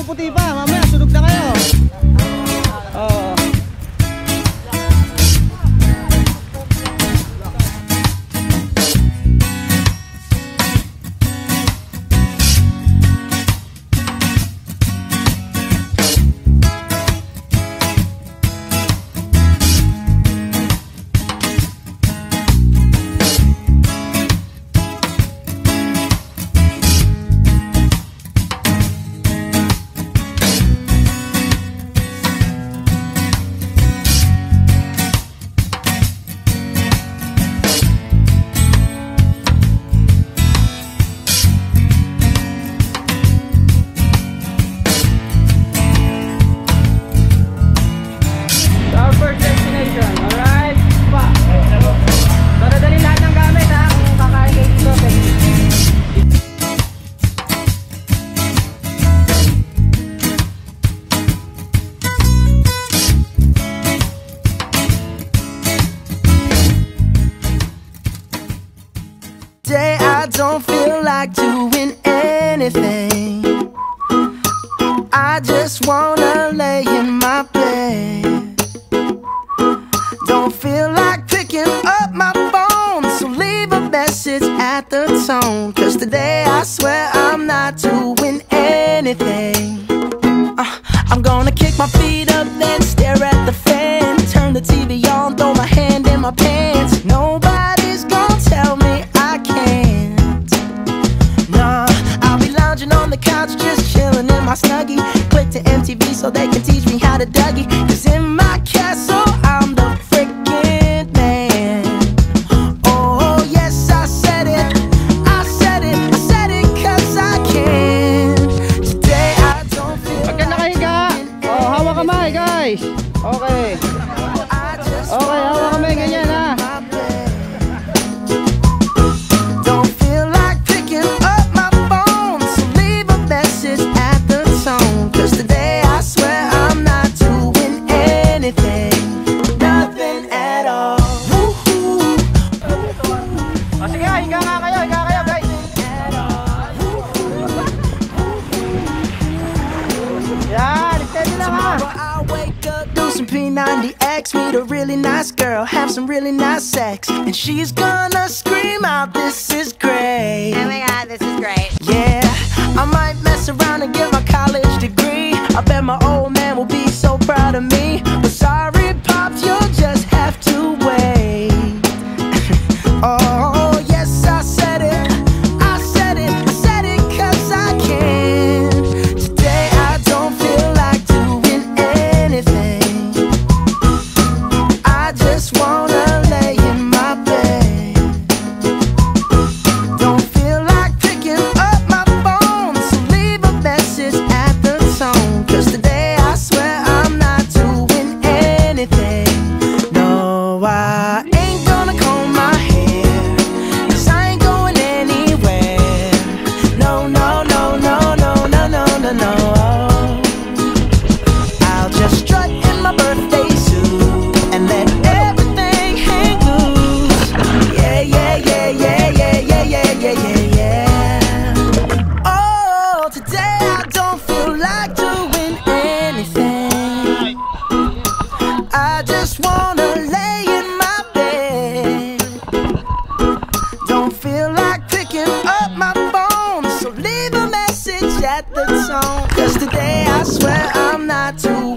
puputi pa. Mamaya sunog na kayo. Oo. I don't feel like doing anything. I just wanna lay in my bed. Don't feel like picking up my phone, so leave a message at the tone. Cause today I swear I'm not doing anything. I'm gonna kick my feet up, then stare at the fan. Turn the TV on, throw my hand in my pants. Nobody's gonna tell me I can't. Nah, I'll be lounging on the couch, just chilling in my Snuggie. Click to MTV so they can teach me how to Dougie. Cause in my castle, I'm the freaking man. Oh yes, I said it, I said it, I said it cause I can. Today I don't feel Pagka nakahiga, oh, hawak kamay guys. Okay. Okay, hawak kamay ganyan ha. Don't feel like picking up my phone, so leave a message at the tone. Cause today I swear I'm not doing anything. Nothing at all. Woohoo. O sige, higa nga kayo guys. Yan, steady lang ha. I'll wake up, do some P90X, meet a really nice girl, have some really nice sex, and she's gonna scream out, "This is great." Oh my god, this is great. Yeah, I might mess around and get my college degree. I bet my old man will be so proud of me. But sorry, Pops, you'll just have to wait. Oh, yes, I said it, I said it, I said it cause I can. Today I don't feel like doing anything. I just wanna lay in my bed. Don't feel like picking up my phone, so leave a message at the tone. Cause today I swear I'm not doing anything. No, I ain't gonna comb my hair, cause I ain't going anywhere. No, no, no, no, no, no, no, no, no. I'll just strut in my birthday suit and let everything hang loose. Yeah, yeah, yeah, yeah, yeah, yeah, yeah, yeah, yeah, yeah. Oh, today I don't feel like doing anything. I just wanna lay in my bed. Don't feel like picking up my phone, so leave a message at the tone. Cause today I swear I'm not doing